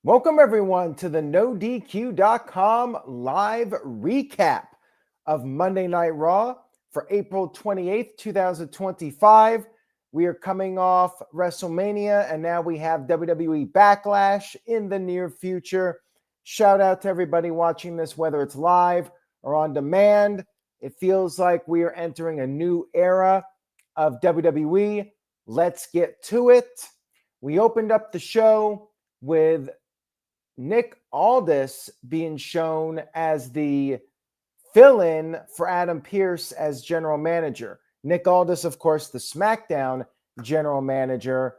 Welcome, everyone, to the NoDQ.com live recap of Monday Night Raw for April 28th, 2025. We are coming off WrestleMania, and now we have WWE Backlash in the near future. Shout out to everybody watching this, whether it's live or on demand. It feels like we are entering a new era of WWE. Let's get to it. We opened up the show with Nick Aldis being shown as the fill-in for Adam Pearce as general manager. Nick Aldis, of course, the SmackDown general manager.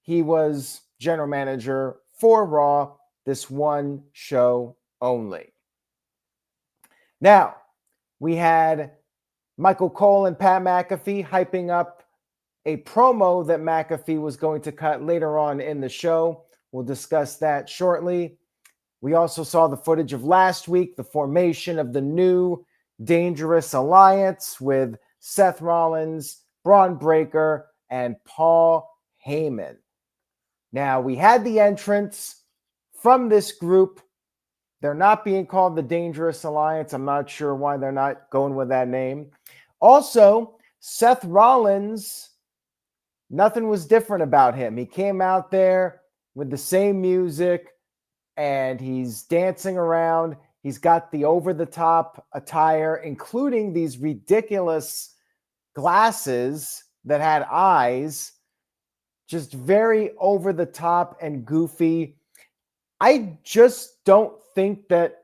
He was general manager for Raw, this one show only. Now, we had Michael Cole and Pat McAfee hyping up a promo that McAfee was going to cut later on in the show. We'll discuss that shortly. We also saw the footage of last week, the formation of the new Dangerous Alliance with Seth Rollins, Bron Breakker, and Paul Heyman. Now, we had the entrance from this group. They're not being called the Dangerous Alliance. I'm not sure why they're not going with that name. Also, Seth Rollins, nothing was different about him. He came out there with the same music, and he's dancing around. He's got the over-the-top attire, including these ridiculous glasses that had eyes, just very over-the-top and goofy. I just don't think that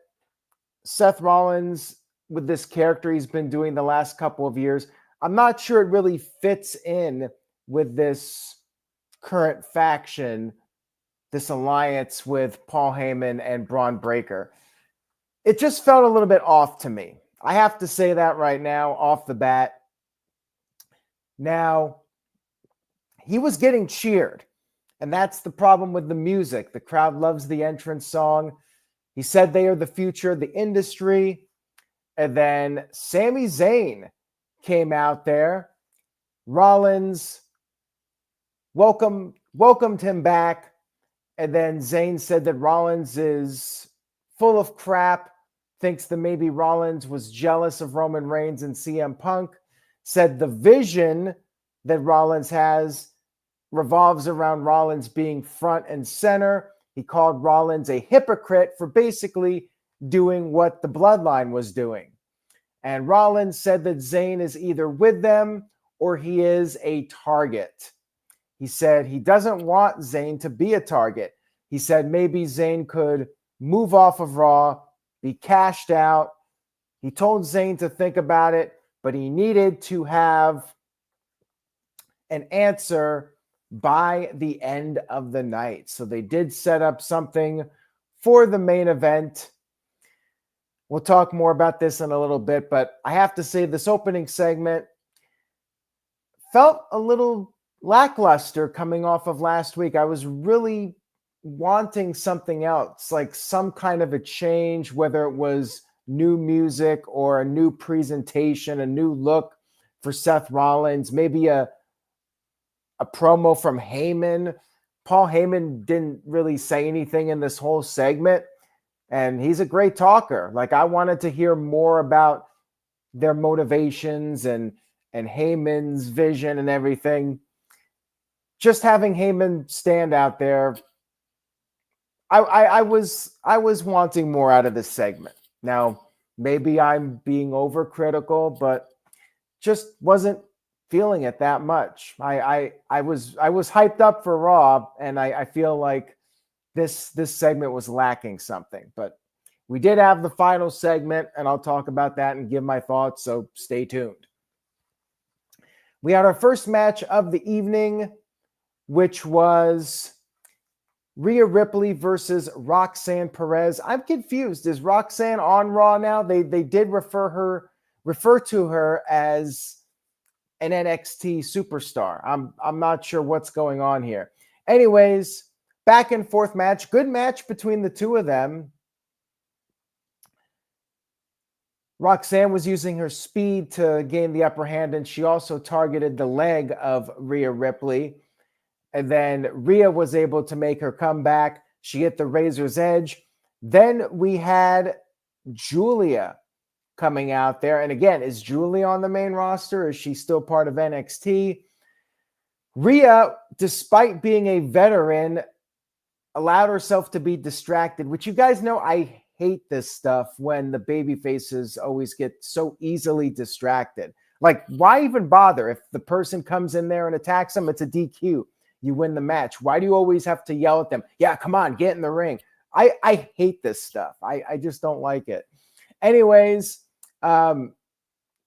Seth Rollins, with this character he's been doing the last couple of years, I'm not sure it really fits in with this current faction, this alliance with Paul Heyman and Bron Breakker. It just felt a little bit off to me. I have to say that right now, off the bat. Now, he was getting cheered, and that's the problem with the music. The crowd loves the entrance song. He said they are the future of the industry. And then Sami Zayn came out there. Rollins welcomed him back. And then Zayn said that Rollins is full of crap, thinks that maybe Rollins was jealous of Roman Reigns and CM Punk, said the vision that Rollins has revolves around Rollins being front and center. He called Rollins a hypocrite for basically doing what the Bloodline was doing. And Rollins said that Zayn is either with them or he is a target. He said he doesn't want Zayn to be a target. He said maybe Zayn could move off of Raw, be cashed out. He told Zayn to think about it, but he needed to have an answer by the end of the night. So they did set up something for the main event. We'll talk more about this in a little bit, but I have to say this opening segment felt a little lackluster coming off of last week. I was really wanting something else, like some kind of a change, whether it was new music or a new presentation, a new look for Seth Rollins, maybe a promo from Heyman. Paul Heyman didn't really say anything in this whole segment, and he's a great talker. Like, I wanted to hear more about their motivations and Heyman's vision and everything. Just having Heyman stand out there, I was wanting more out of this segment. Now, maybe I'm being overcritical, but just wasn't feeling it that much. I was hyped up for Raw, and I feel like this segment was lacking something. But we did have the final segment, and I'll talk about that and give my thoughts, so stay tuned. We had our first match of the evening, which was Rhea Ripley versus Roxanne Perez. I'm confused. Is Roxanne on Raw now? They did refer to her as an NXT superstar. I'm not sure what's going on here. Anyways, back and forth match. Good match between the two of them. Roxanne was using her speed to gain the upper hand, and she also targeted the leg of Rhea Ripley. And then Rhea was able to make her comeback, She hit the razor's edge. Then we had Julia coming out there. And again, is Julia on the main roster? Is she still part of NXT? Rhea, despite being a veteran, allowed herself to be distracted, which you guys know I hate this stuff when the baby faces always get so easily distracted. Like, why even bother? If the person comes in there and attacks them, it's a DQ. You win the match. Why do you always have to yell at them? Yeah, come on, get in the ring. I hate this stuff. I just don't like it. Anyways,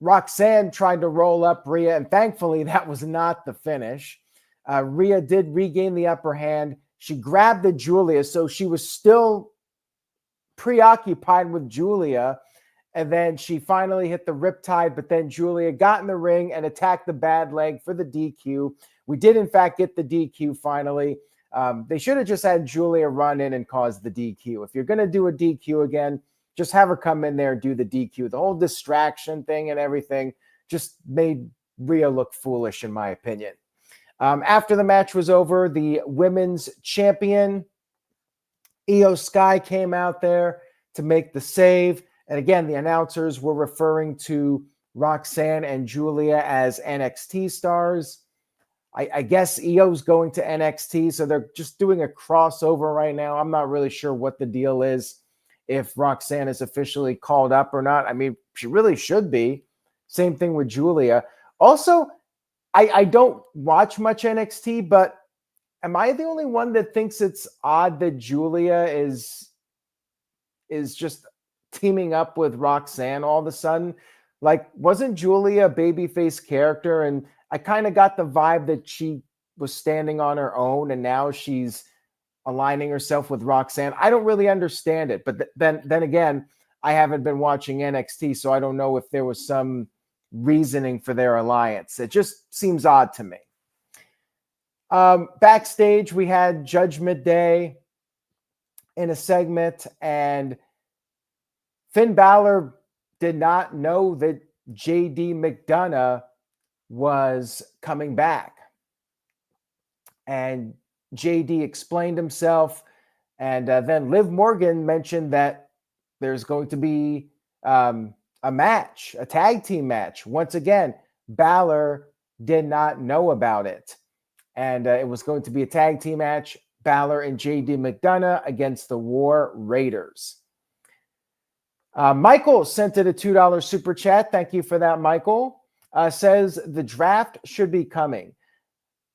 Roxanne tried to roll up Rhea, and thankfully that was not the finish. Rhea did regain the upper hand. She grabbed the Julia, so she was still preoccupied with Julia, and then she finally hit the riptide, but then Julia got in the ring and attacked the bad leg for the DQ. We did, in fact, get the DQ finally. They should have just had Julia run in and cause the DQ. If you're going to do a DQ again, just have her come in there and do the DQ. The whole distraction thing and everything just made Rhea look foolish, in my opinion. After the match was over, the women's champion, Io Sky, came out there to make the save. And again, the announcers were referring to Roxanne and Julia as NXT stars. I guess Io's going to NXT, so they're just doing a crossover right now. I'm not really sure what the deal is, if Roxanne is officially called up or not. I mean, she really should be. Same thing with Julia. Also, I don't watch much NXT, but am I the only one that thinks it's odd that Julia is just teaming up with Roxanne all of a sudden? Like, wasn't Julia a babyface character? And I kind of got the vibe that she was standing on her own, and now she's aligning herself with Roxanne. I don't really understand it, but then again, I haven't been watching NXT, so I don't know if there was some reasoning for their alliance. It just seems odd to me. Backstage, we had Judgment Day in a segment, and Finn Balor did not know that JD McDonough was coming back. And JD explained himself, and then Liv Morgan mentioned that there's going to be a match, a tag team match. Once again, Balor did not know about it. And it was going to be a tag team match, Balor and JD McDonough against the War Raiders. Michael sent it a $2 super chat. Thank you for that, Michael. Says the draft should be coming.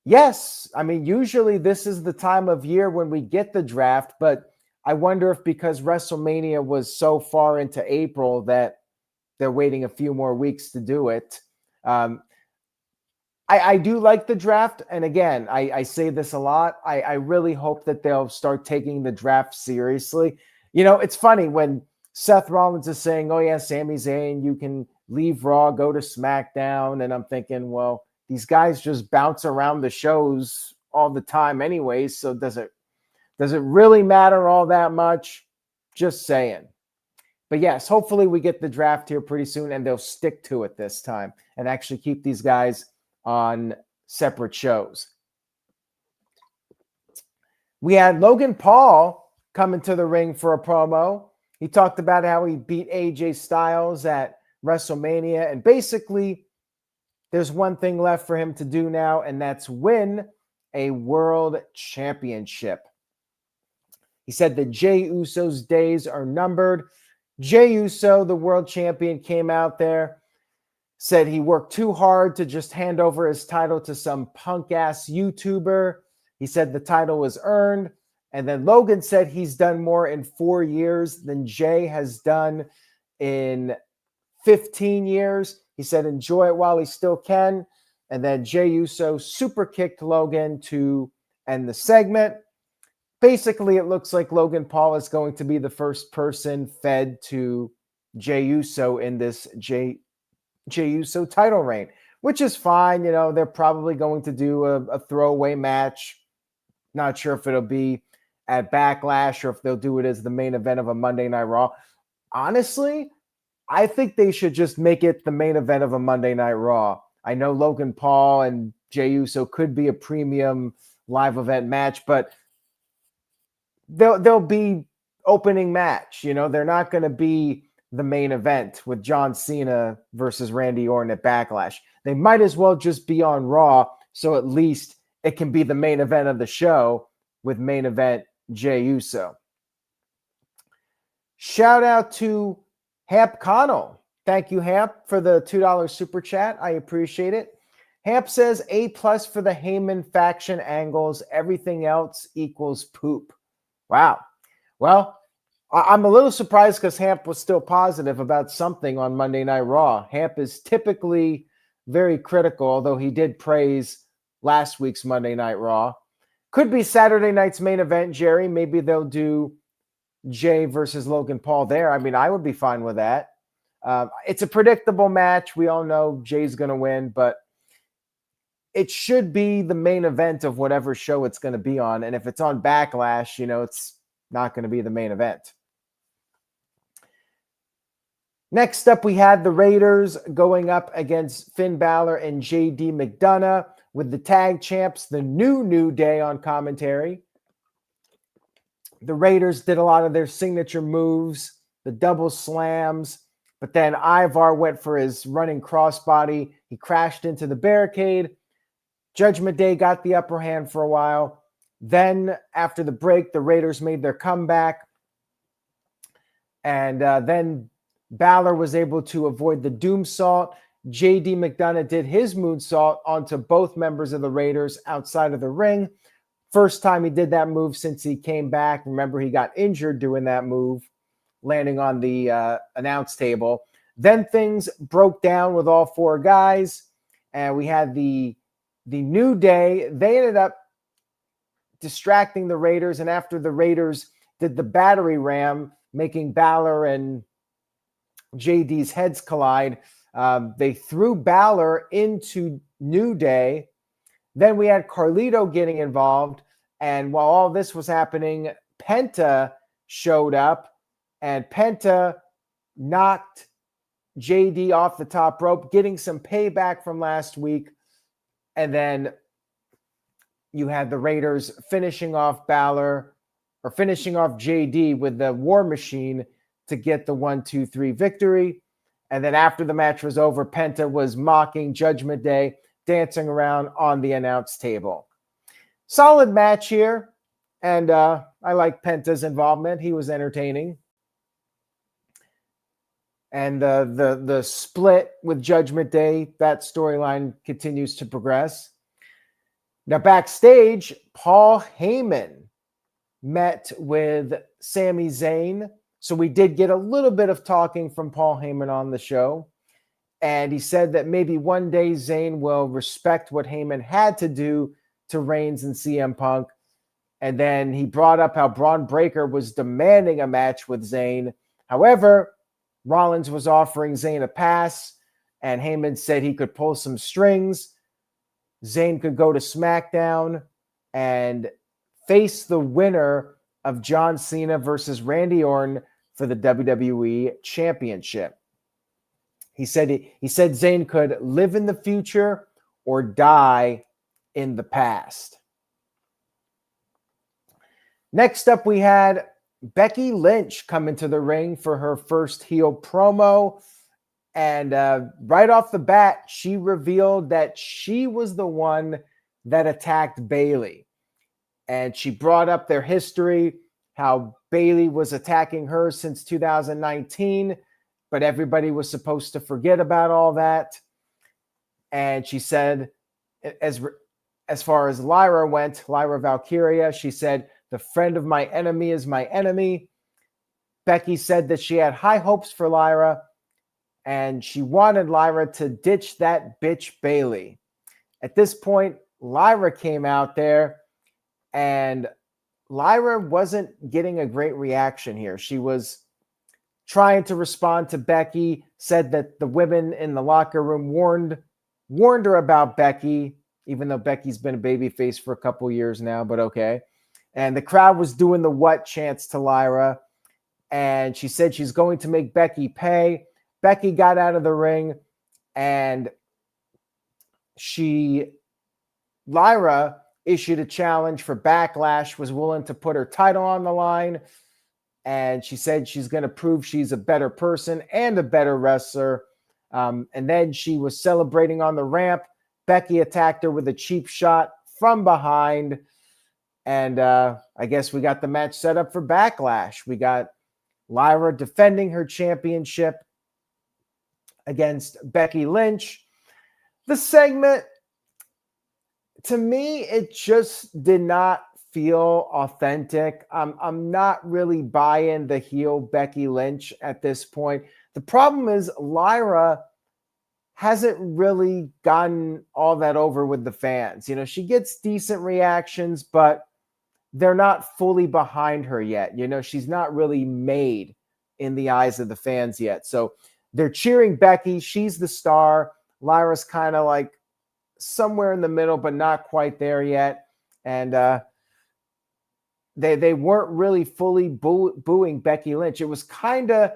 Yes, I mean, usually this is the time of year when we get the draft, but I wonder if because WrestleMania was so far into April that they're waiting a few more weeks to do it. I do like the draft. And again, I say this a lot. I really hope that they'll start taking the draft seriously. You know, it's funny when Seth Rollins is saying, oh yeah, Sami Zayn, you can leave Raw, go to SmackDown. And I'm thinking, well, these guys just bounce around the shows all the time anyways. So does it really matter all that much? Just saying. But yes, hopefully we get the draft here pretty soon and they'll stick to it this time and actually keep these guys on separate shows. We had Logan Paul coming to the ring for a promo. He talked about how he beat AJ Styles at WrestleMania, and basically there's one thing left for him to do now, and that's win a world championship. He said that Jey Uso's days are numbered. Jey Uso, the world champion, came out there, said he worked too hard to just hand over his title to some punk-ass YouTuber. He said the title was earned. And then Logan said he's done more in 4 years than Jey has done in 15 years. He said enjoy it while he still can. And then Jey Uso super kicked Logan to end the segment. Basically, it looks like Logan Paul is going to be the first person fed to Jey Uso in this Jey Uso title reign, which is fine. You know, they're probably going to do a throwaway match. Not sure if it'll be at Backlash or if they'll do it as the main event of a Monday Night Raw. Honestly, I think they should just make it the main event of a Monday Night Raw. I know Logan Paul and Jey Uso could be a premium live event match, but they'll be opening match. You know, they're not going to be the main event with John Cena versus Randy Orton at Backlash. They might as well just be on Raw, so at least it can be the main event of the show with main event Jey Uso. Shout out to Hamp Connell. Thank you, Hamp, for the $2 super chat. I appreciate it. Hamp says A+ for the Heyman faction angles. Everything else equals poop. Wow. Well, I'm a little surprised because Hamp was still positive about something on Monday Night Raw. Hamp is typically very critical, although he did praise last week's Monday Night Raw. Could be Saturday night's main event, Jerry. Maybe they'll do Jey versus Logan Paul there. I mean, I would be fine with that. It's a predictable match. We all know Jey's going to win, but it should be the main event of whatever show it's going to be on. And if it's on Backlash, you know, it's not going to be the main event. Next up, we had the Raiders going up against Finn Balor and JD McDonough with the tag champs, the New Day on commentary. The Raiders did a lot of their signature moves, the double slams, but then Ivar went for his running crossbody. He crashed into the barricade. Judgment Day got the upper hand for a while. Then after the break, the Raiders made their comeback. And then Balor was able to avoid the Doomsault. JD McDonough did his moonsault onto both members of the Raiders outside of the ring. First time he did that move since he came back. Remember, he got injured doing that move, landing on the announce table. Then things broke down with all four guys, and we had the New Day. They ended up distracting the Raiders, and after the Raiders did the battery ram, making Balor and JD's heads collide, they threw Balor into New Day. Then we had Carlito getting involved, and while all this was happening, Penta showed up, and Penta knocked JD off the top rope, getting some payback from last week. And then you had the Raiders finishing off Balor, or finishing off JD with the War Machine to get the 1-2-3 victory. And then after the match was over, Penta was mocking Judgment Day, dancing around on the announce table. Solid match here, and I like Penta's involvement. He was entertaining. And the split with Judgment Day, that storyline continues to progress. Now backstage, Paul Heyman met with Sami Zayn. So we did get a little bit of talking from Paul Heyman on the show. And he said that maybe one day Zayn will respect what Heyman had to do to Reigns and CM Punk. And then he brought up how Bron Breakker was demanding a match with Zayn. However, Rollins was offering Zayn a pass, and Heyman said he could pull some strings. Zayn could go to SmackDown and face the winner of John Cena versus Randy Orton for the WWE Championship. He said Zayn could live in the future or die in the past. Next up, we had Becky Lynch come into the ring for her first heel promo. And right off the bat, she revealed that she was the one that attacked Bayley. And she brought up their history, how Bayley was attacking her since 2019, but everybody was supposed to forget about all that. And she said, as far as Lyra went, Lyra Valkyria, she said, the friend of my enemy is my enemy. Becky said that she had high hopes for Lyra, and she wanted Lyra to ditch that bitch Bayley. At this point, Lyra came out there, and Lyra wasn't getting a great reaction here. She was trying to respond to Becky, said that the women in the locker room warned her about Becky, even though Becky's been a babyface for a couple years now, but okay. And the crowd was doing the what chants to Lyra, and she said she's going to make Becky pay. Becky got out of the ring, and Lyra issued a challenge for Backlash, was willing to put her title on the line. And she said she's going to prove she's a better person and a better wrestler. And then she was celebrating on the ramp. Becky attacked her with a cheap shot from behind. And I guess we got the match set up for Backlash. We got Lyra defending her championship against Becky Lynch. The segment, to me, it just did not feel authentic. I'm not really buying the heel Becky Lynch at this point. The problem is Lyra hasn't really gotten all that over with the fans. You know, she gets decent reactions, but they're not fully behind her yet. You know, she's not really made in the eyes of the fans yet. So they're cheering Becky. She's the star. Lyra's kind of like somewhere in the middle, but not quite there yet. And they weren't really fully booing Becky Lynch. It was kind of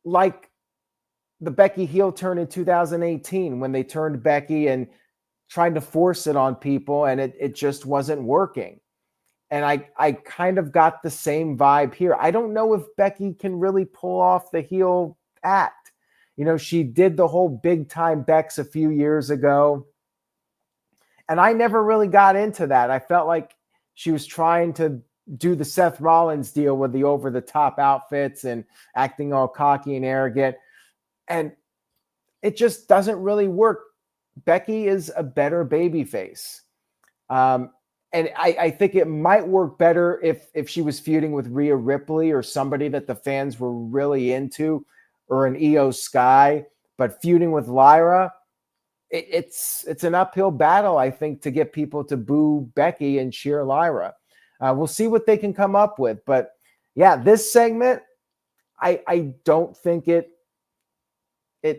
like the Becky heel turn in 2018 when they turned Becky and tried to force it on people, and it just wasn't working. And I kind of got the same vibe here. I don't know if Becky can really pull off the heel act. You know, she did the whole big time Bex a few years ago, and I never really got into that. I felt like she was trying to do the Seth Rollins deal with the over-the-top outfits and acting all cocky and arrogant. And it just doesn't really work. Becky is a better babyface. And I think it might work better if she was feuding with Rhea Ripley or somebody that the fans were really into, or an Io Sky. But feuding with Lyra, it's an uphill battle, I think, to get people to boo Becky and cheer Lyra. We'll see what they can come up with. But yeah, this segment, I don't think it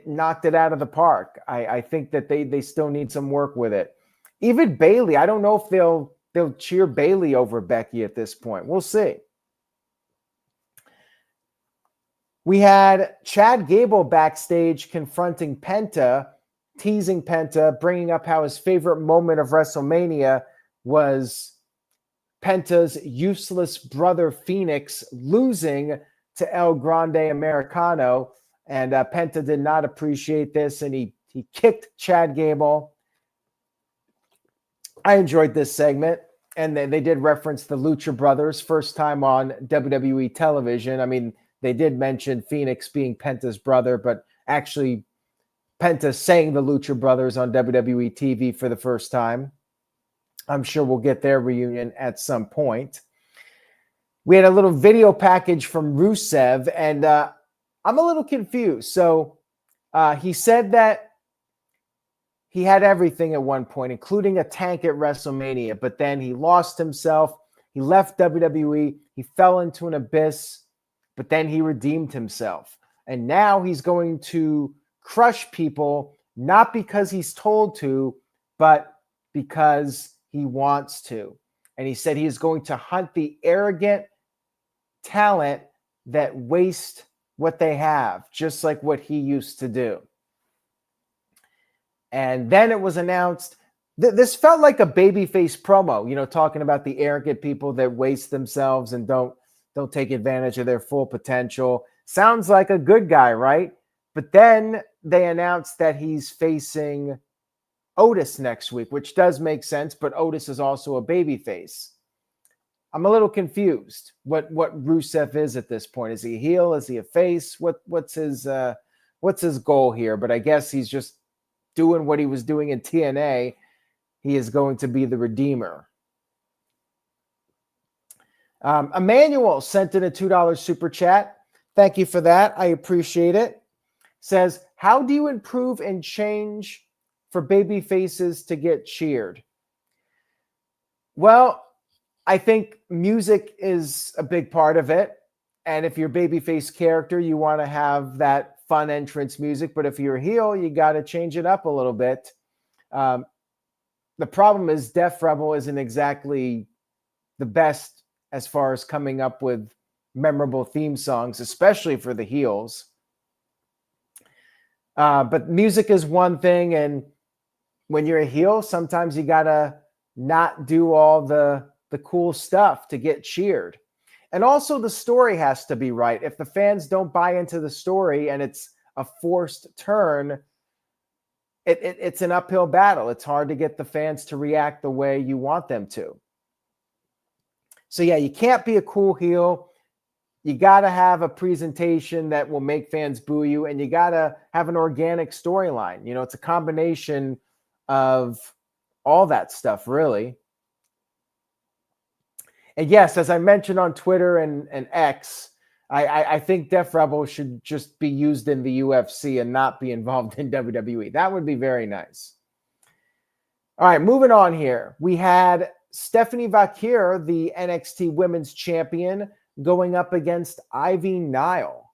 knocked it out of the park. I think that they still need some work with it. Even Bayley, I don't know if they'll cheer Bayley over Becky at this point. We'll see. We had Chad Gable backstage confronting Penta, teasing Penta, bringing up how his favorite moment of WrestleMania was Penta's useless brother Phoenix losing to El Grande Americano. And Penta did not appreciate this, and he kicked Chad Gable. I enjoyed this segment, and they did reference the Lucha Brothers, first time on WWE television. I mean, they did mention Phoenix being Penta's brother, but actually Penta saying the Lucha Brothers on WWE TV for the first time. I'm sure we'll get their reunion at some point. We had a little video package from Rusev, and I'm a little confused. So he said that he had everything at one point, including a tank at WrestleMania, but then he lost himself. He left WWE. He fell into an abyss, but then he redeemed himself. And now he's going to crush people, not because he's told to, but because he wants to. And he said he is going to hunt the arrogant talent that waste what they have, just like what he used to do. And then it was announced, this felt like a babyface promo, you know, talking about the arrogant people that waste themselves and don't take advantage of their full potential. Sounds like a good guy, right? But then they announced that he's facing Otis next week, which does make sense, but Otis is also a babyface. I'm a little confused what Rusev is at this point. Is he a heel? Is he a face? What's his goal here? But I guess he's just doing what he was doing in TNA. He is going to be the Redeemer. Emmanuel sent in a $2 super chat. Thank you for that. I appreciate it. Says, how do you improve and change for baby faces to get cheered? Well, I think music is a big part of it. And if you're a babyface character, you want to have that fun entrance music. But if you're a heel, you got to change it up a little bit. The problem is Def Rebel isn't exactly the best as far as coming up with memorable theme songs, especially for the heels. But music is one thing. And when you're a heel, sometimes you got to not do all the cool stuff to get cheered. And also the story has to be right. If the fans don't buy into the story and it's a forced turn, it's an uphill battle. It's hard to get the fans to react the way you want them to. So yeah, you can't be a cool heel. You got to have a presentation that will make fans boo you, and you got to have an organic storyline. You know, it's a combination of all that stuff, really. And yes, as I mentioned on Twitter and X, I think Def Rebel should just be used in the UFC and not be involved in WWE. That would be very nice. All right, moving on here. We had Stephanie Valkyria, the NXT Women's Champion, going up against Ivy Nile.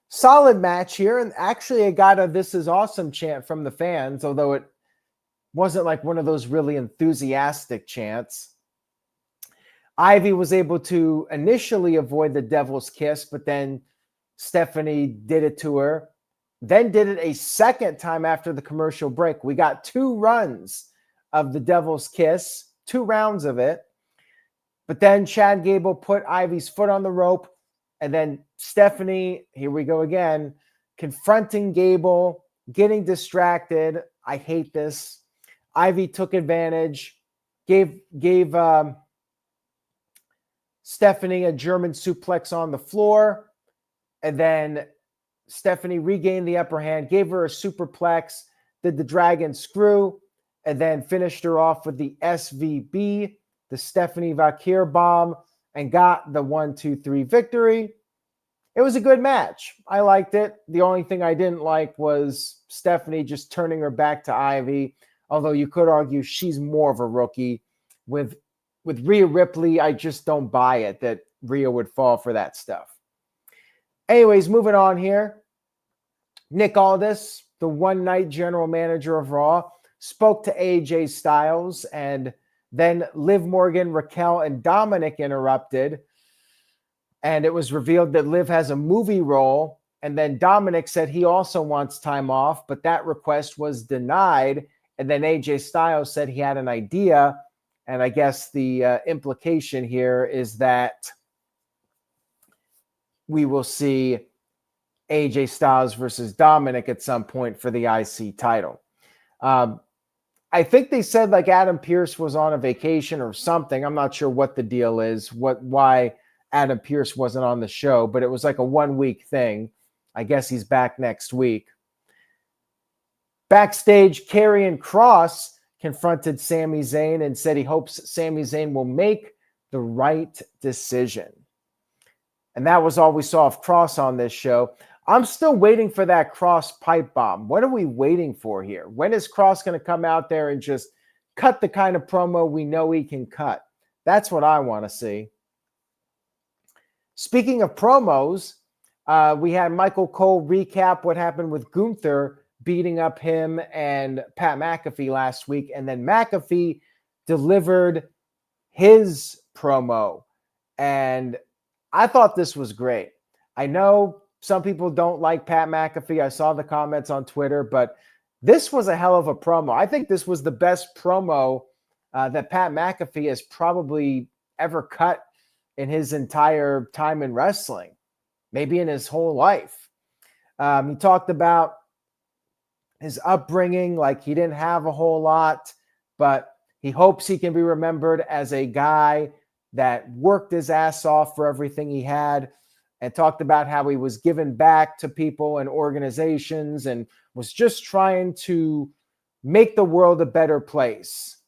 Solid match here, and actually I got a "This is awesome" chant from the fans, although it wasn't like one of those really enthusiastic chants. Ivy was able to initially avoid the Devil's Kiss, but then Stephanie did it to her, then did it a second time after the commercial break. We got 2 runs of the Devil's Kiss, 2 rounds of it. But then Chad Gable put Ivy's foot on the rope, and then Stephanie, here we go again, confronting Gable, getting distracted. I hate this. Ivy took advantage, gave Stephanie a German suplex on the floor, and then Stephanie regained the upper hand, gave her a superplex, did the dragon screw, and then finished her off with the SVB, the Stephanie Valkyria bomb, and got the 1-2-3 victory. It was a good match. I liked it. The only thing I didn't like was Stephanie just turning her back to Ivy, although you could argue she's more of a rookie. With Rhea Ripley, I just don't buy it that Rhea would fall for that stuff. Anyways, moving on here. Nick Aldis, the one-night general manager of Raw, spoke to AJ Styles, and then Liv Morgan, Raquel, and Dominic interrupted. And it was revealed that Liv has a movie role. And then Dominic said he also wants time off, but that request was denied. And then AJ Styles said he had an idea. And I guess the implication here is that we will see AJ Styles versus Dominic at some point for the IC title. I think they said like Adam Pearce was on a vacation or something. I'm not sure what the deal is, why Adam Pearce wasn't on the show, but it was like a 1-week thing. I guess he's back next week. Backstage, Karrion Kross confronted Sami Zayn and said he hopes Sami Zayn will make the right decision. And that was all we saw of Kross on this show. I'm still waiting for that Kross pipe bomb. What are we waiting for here? When is Kross going to come out there and just cut the kind of promo we know he can cut? That's what I want to see. Speaking of promos, we had Michael Cole recap what happened with Gunther beating up him and Pat McAfee last week. And then McAfee delivered his promo. And I thought this was great. I know some people don't like Pat McAfee. I saw the comments on Twitter, but this was a hell of a promo. I think this was the best promo that Pat McAfee has probably ever cut in his entire time in wrestling, maybe in his whole life. He talked about his upbringing, like he didn't have a whole lot, but he hopes he can be remembered as a guy that worked his ass off for everything he had, and talked about how he was giving back to people and organizations and was just trying to make the world a better place.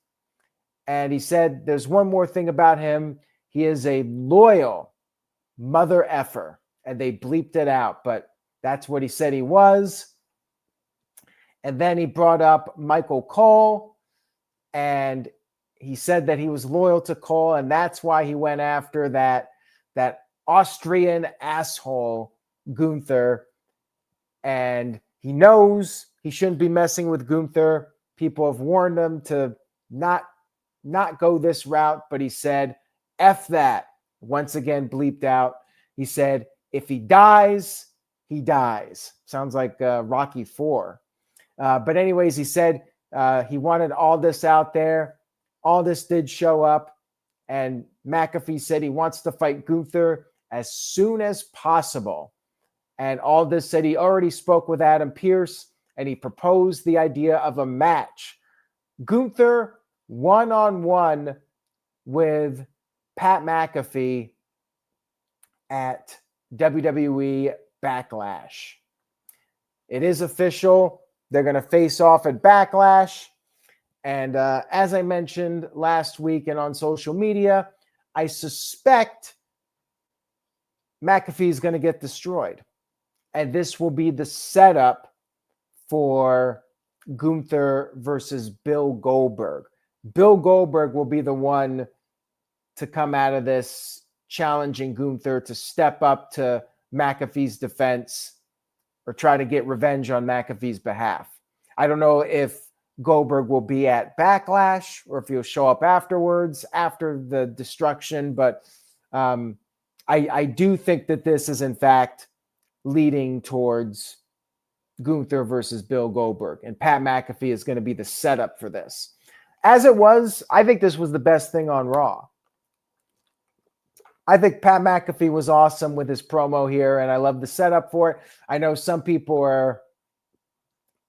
And he said there's one more thing about him. He is a loyal mother effer. And they bleeped it out, but that's what he said he was. And then he brought up Michael Cole, and he said that he was loyal to Cole, and that's why he went after that Austrian asshole Gunther. And he knows he shouldn't be messing with Gunther. People have warned him to not go this route, but he said, F that. Once again, bleeped out. He said, if he dies, he dies. Sounds like Rocky IV. But anyways, he said He wanted Aldis out there. Aldis did show up, and McAfee said he wants to fight Gunther as soon as possible. And Aldis said he already spoke with Adam Pearce, and he proposed the idea of a match. Gunther one-on-one with Pat McAfee at WWE Backlash. It is official. They're going to face off at Backlash. And as I mentioned last week and on social media, I suspect McAfee is going to get destroyed. And this will be the setup for Gunther versus Bill Goldberg. Bill Goldberg will be the one to come out of this challenging Gunther to step up to McAfee's defense or try to get revenge on McAfee's behalf. I don't know if Goldberg will be at Backlash or if he'll show up afterwards, after the destruction, but I do think that this is in fact leading towards Gunther versus Bill Goldberg, and Pat McAfee is going to be the setup for this. As it was, I think this was the best thing on Raw. I think Pat McAfee was awesome with his promo here, and I love the setup for it. I know some people are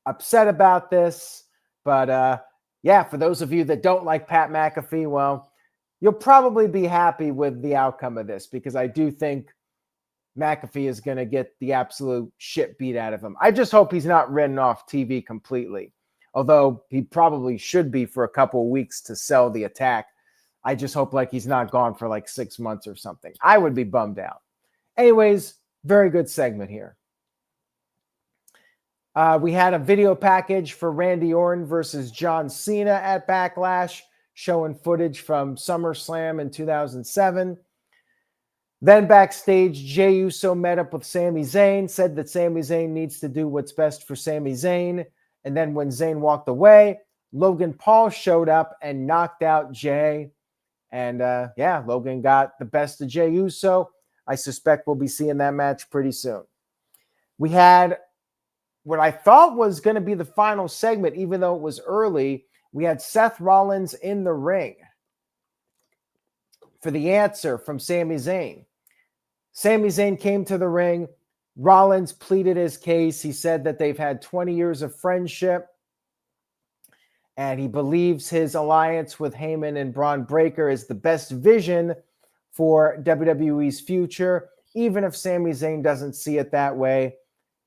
upset about this, but yeah, for those of you that don't like Pat McAfee, well, you'll probably be happy with the outcome of this, because I do think McAfee is going to get the absolute shit beat out of him. I just hope he's not written off TV completely, although he probably should be for a couple of weeks to sell the attack. I just hope like he's not gone for like 6 months or something. I would be bummed out. Anyways, very good segment here. We had a video package for Randy Orton versus John Cena at Backlash, showing footage from SummerSlam in 2007. Then backstage, Jey Uso met up with Sami Zayn, said that Sami Zayn needs to do what's best for Sami Zayn. And then when Zayn walked away, Logan Paul showed up and knocked out Jey. And yeah, Logan got the best of Jey Uso. I suspect we'll be seeing that match pretty soon. We had what I thought was going to be the final segment, even though it was early. We had Seth Rollins in the ring for the answer from Sami Zayn. Sami Zayn came to the ring. Rollins pleaded his case. He said that they've had 20 years of friendship, and he believes his alliance with Heyman and Bron Breakker is the best vision for WWE's future, even if Sami Zayn doesn't see it that way.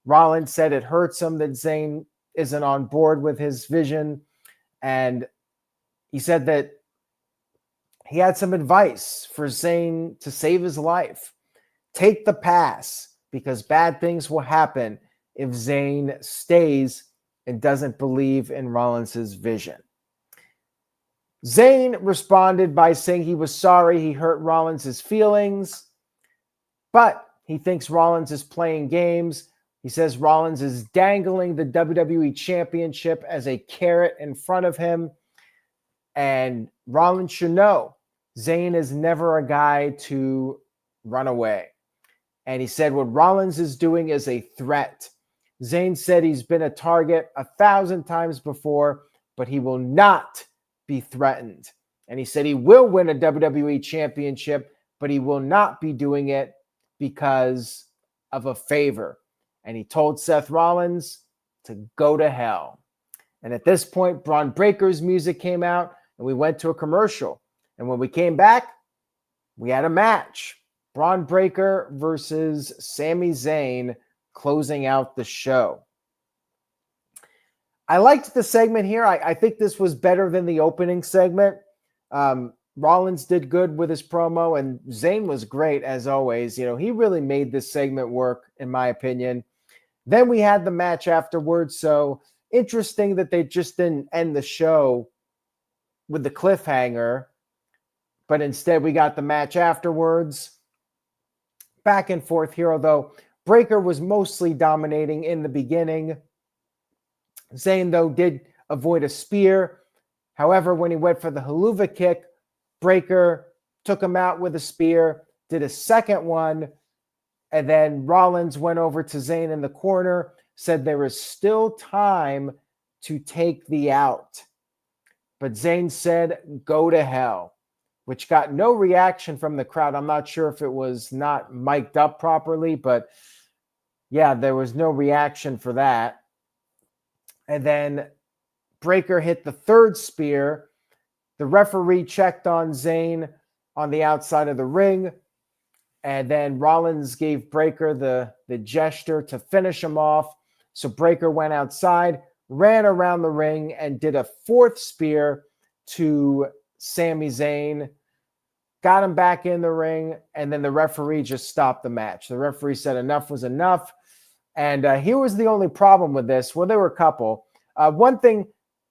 Rollins said it hurts him that Zayn isn't on board with his vision, and he said that he had some advice for Zayn to save his life. Take the pass, because bad things will happen if Zayn stays and doesn't believe in Rollins' vision. Zayn responded by saying he was sorry he hurt Rollins' feelings, but he thinks Rollins is playing games. He says Rollins is dangling the WWE Championship as a carrot in front of him, and Rollins should know Zayn is never a guy to run away. And he said what Rollins is doing is a threat. Zayn said he's been a target 1,000 times before, but he will not be threatened. And he said he will win a WWE championship, but he will not be doing it because of a favor. And he told Seth Rollins to go to hell. And at this point, Bron Breakker's music came out, and we went to a commercial. And when we came back, we had a match. Bron Breakker versus Sami Zayn closing out the show. I liked the segment here. I think this was better than the opening segment. Rollins did good with his promo, and Zayn was great as always. You know, he really made this segment work, in my opinion. Then we had the match afterwards. So interesting that they just didn't end the show with the cliffhanger, but instead we got the match afterwards. Back and forth here, although Breakker was mostly dominating in the beginning. Zayn, though, did avoid a spear. However, when he went for the haluva kick, Breakker took him out with a spear, did a second one, and then Rollins went over to Zayn in the corner, said there is still time to take the out. But Zayn said, "Go to hell," which got no reaction from the crowd. I'm not sure if it was not mic'd up properly, but yeah, there was no reaction for that. And then Breakker hit the third spear. The referee checked on Zayn on the outside of the ring. And then Rollins gave Breakker the gesture to finish him off. So Breakker went outside, ran around the ring, and did a fourth spear to Sami Zayn. Got him back in the ring, and then the referee just stopped the match. The referee said enough was enough. And here was the only problem with this. Well, there were a couple. One thing,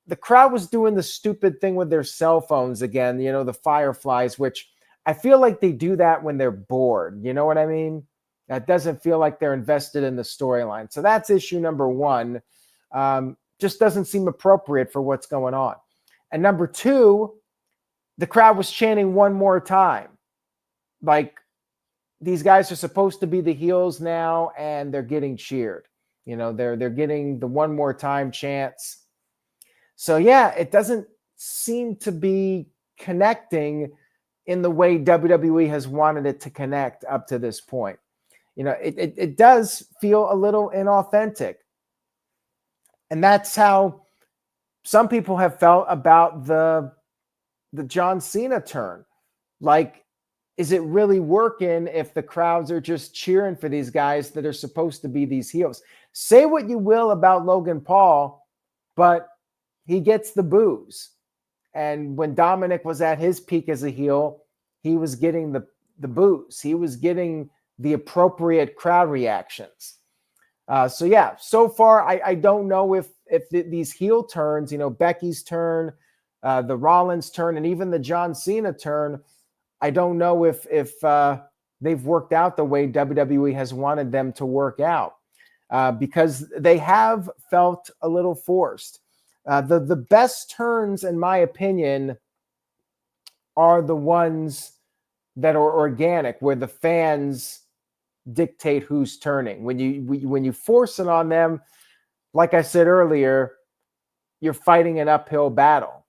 the crowd was doing the stupid thing with their cell phones again, the fireflies, which I feel like they do that when they're bored. You know what I mean? That doesn't feel like they're invested in the storyline. So that's issue number one. Just doesn't seem appropriate for what's going on. And number two, the crowd was chanting one more time. Like, these guys are supposed to be the heels now, and they're getting cheered. They're getting the one more time chants. So yeah, it doesn't seem to be connecting in the way WWE has wanted it to connect up to this point. It does feel a little inauthentic. And that's how some people have felt about the John Cena turn. Like, is it really working if the crowds are just cheering for these guys that are supposed to be these heels? Say what you will about Logan Paul, but he gets the boos. And when Dominic was at his peak as a heel, he was getting the boos. He was getting the appropriate crowd reactions. So far, I don't know if these heel turns, Becky's turn, the Rollins turn, and even the John Cena turn, I don't know if they've worked out the way WWE has wanted them to work out, because they have felt a little forced. The best turns, in my opinion, are the ones that are organic, where the fans dictate who's turning. When you force it on them, like I said earlier, you're fighting an uphill battle.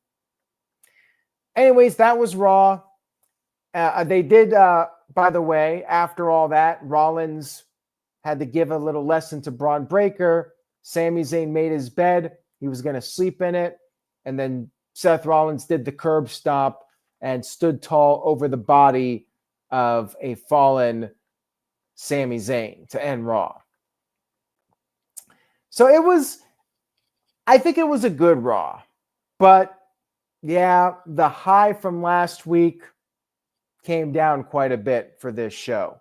Anyways, that was Raw. They did, by the way, after all that, Rollins had to give a little lesson to Bron Breakker. Sami Zayn made his bed. He was going to sleep in it. And then Seth Rollins did the curb stomp and stood tall over the body of a fallen Sami Zayn to end Raw. So I think it was a good Raw. But yeah, the high from last week came down quite a bit for this show.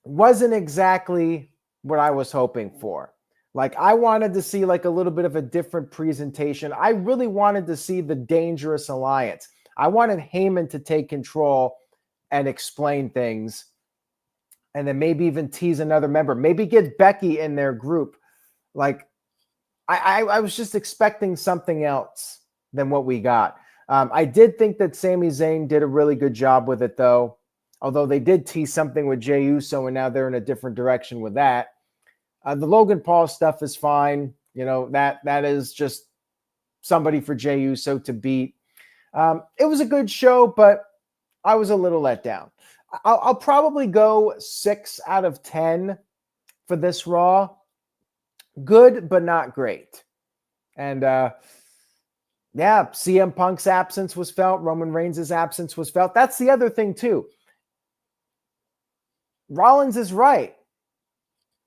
Wasn't exactly what I was hoping for. Like, I wanted to see like a little bit of a different presentation. I really wanted to see the Dangerous Alliance. I wanted Heyman to take control and explain things, and then maybe even tease another member. Maybe get Becky in their group. Like, I was just expecting something else than what we got. I did think that Sami Zayn did a really good job with it, though. Although they did tease something with Jey Uso, and now they're in a different direction with that. The Logan Paul stuff is fine. That is just somebody for Jey Uso to beat. It was a good show, but I was a little let down. I'll probably go 6 out of 10 for this Raw. Good, but not great. And CM Punk's absence was felt. Roman Reigns' absence was felt. That's the other thing, too. Rollins is right.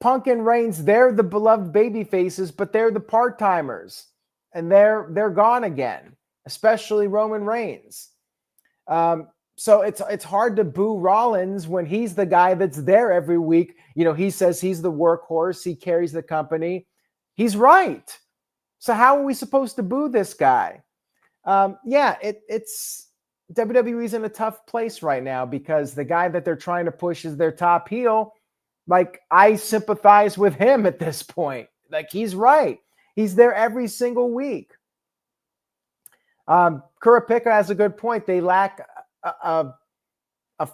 Punk and Reigns, they're the beloved baby faces, but they're the part-timers. And they're gone again, especially Roman Reigns. So it's hard to boo Rollins when he's the guy that's there every week. He says he's the workhorse. He carries the company. He's right. So how are we supposed to boo this guy? It's WWE's in a tough place right now because the guy that they're trying to push is their top heel. Like, I sympathize with him at this point. Like, he's right. He's there every single week. Kurapika has a good point. They lack a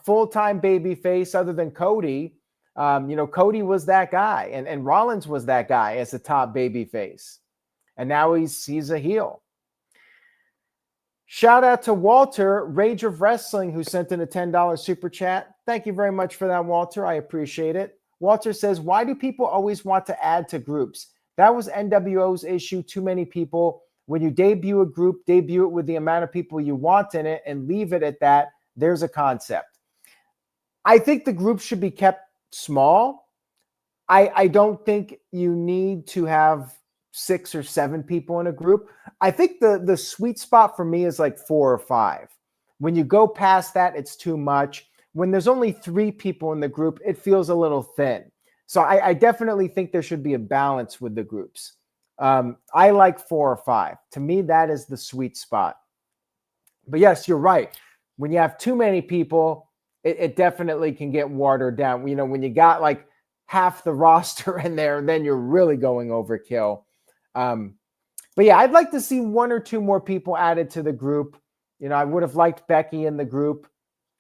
full-time baby face other than Cody. Cody was that guy, and Rollins was that guy as a top baby face. And now he's a heel. Shout out to Walter, Rage of Wrestling, who sent in a $10 super chat. Thank you very much for that, Walter. I appreciate it. Walter says, why do people always want to add to groups? That was NWO's issue. Too many people. When you debut a group, debut it with the amount of people you want in it and leave it at that. There's a concept. I think the group should be kept small. I don't think you need to have 6 or 7 people in a group. I think the sweet spot for me is like 4 or 5. When you go past that, it's too much. When there's only 3 people in the group, it feels a little thin. So I definitely think there should be a balance with the groups. I like 4 or 5. To me, that is the sweet spot. But yes, you're right. When you have too many people, it definitely can get watered down. When you got like half the roster in there, then you're really going overkill. But yeah, I'd like to see 1 or 2 more people added to the group. I would have liked Becky in the group.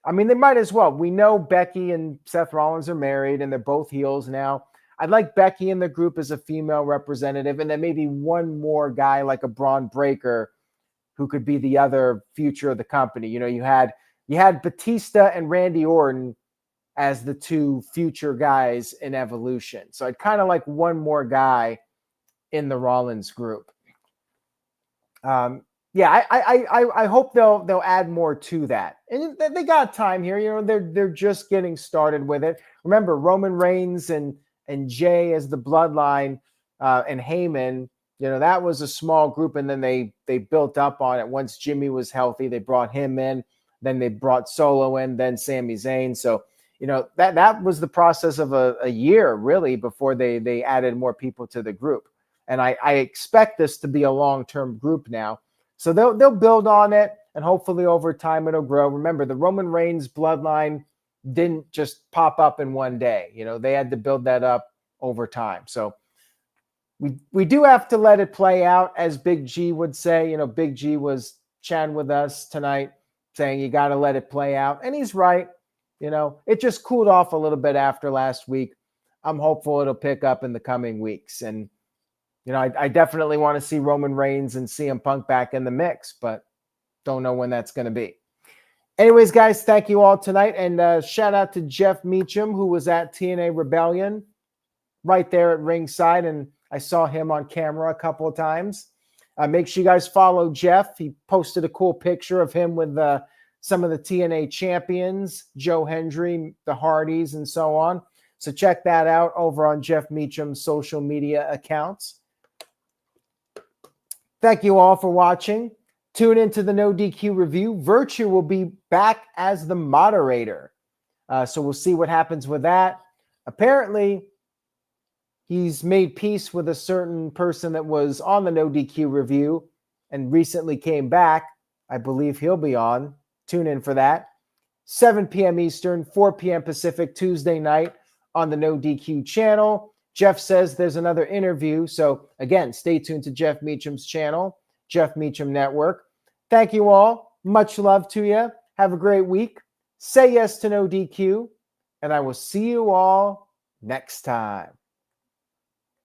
I mean, they might as well. We know Becky and Seth Rollins are married and they're both heels now. I'd like Becky in the group as a female representative, and then maybe 1 more guy like a Bron Breakker who could be the other future of the company. You had Batista and Randy Orton as the 2 future guys in Evolution. So I'd kind of like 1 more guy in the Rollins group. I hope they'll add more to that. And they got time here. They're just getting started with it. Remember, Roman Reigns and Jay as the bloodline and Heyman, that was a small group, and then they built up on it. Once Jimmy was healthy, they brought him in. Then they brought Solo in, then Sami Zayn. So, that was the process of a year, really, before they added more people to the group. And I expect this to be a long-term group now. So they'll build on it, and hopefully over time it'll grow. Remember, the Roman Reigns bloodline didn't just pop up in one day. They had to build that up over time. So we do have to let it play out, as Big G would say. Big G was chatting with us tonight saying you got to let it play out. And he's right. It just cooled off a little bit after last week. I'm hopeful it'll pick up in the coming weeks. And I definitely want to see Roman Reigns and CM Punk back in the mix, but don't know when that's going to be. Anyways, guys, thank you all tonight. And shout out to Jeff Meacham, who was at TNA Rebellion right there at ringside. And I saw him on camera a couple of times. Make sure you guys follow Jeff. He posted a cool picture of him with some of the TNA champions, Joe Hendry, the Hardys, and so on. So check that out over on Jeff Meacham's social media accounts. Thank you all for watching. Tune into the No DQ review. Virtue will be back as the moderator. So we'll see what happens with that. Apparently, he's made peace with a certain person that was on the No DQ review and recently came back. I believe he'll be on. Tune in for that. 7 p.m. Eastern, 4 p.m. Pacific, Tuesday night on the No DQ channel. Jeff says there's another interview. So again, stay tuned to Jeff Meacham's channel, Jeff Meacham Network. Thank you all. Much love to you. Have a great week. Say yes to No DQ. And I will see you all next time.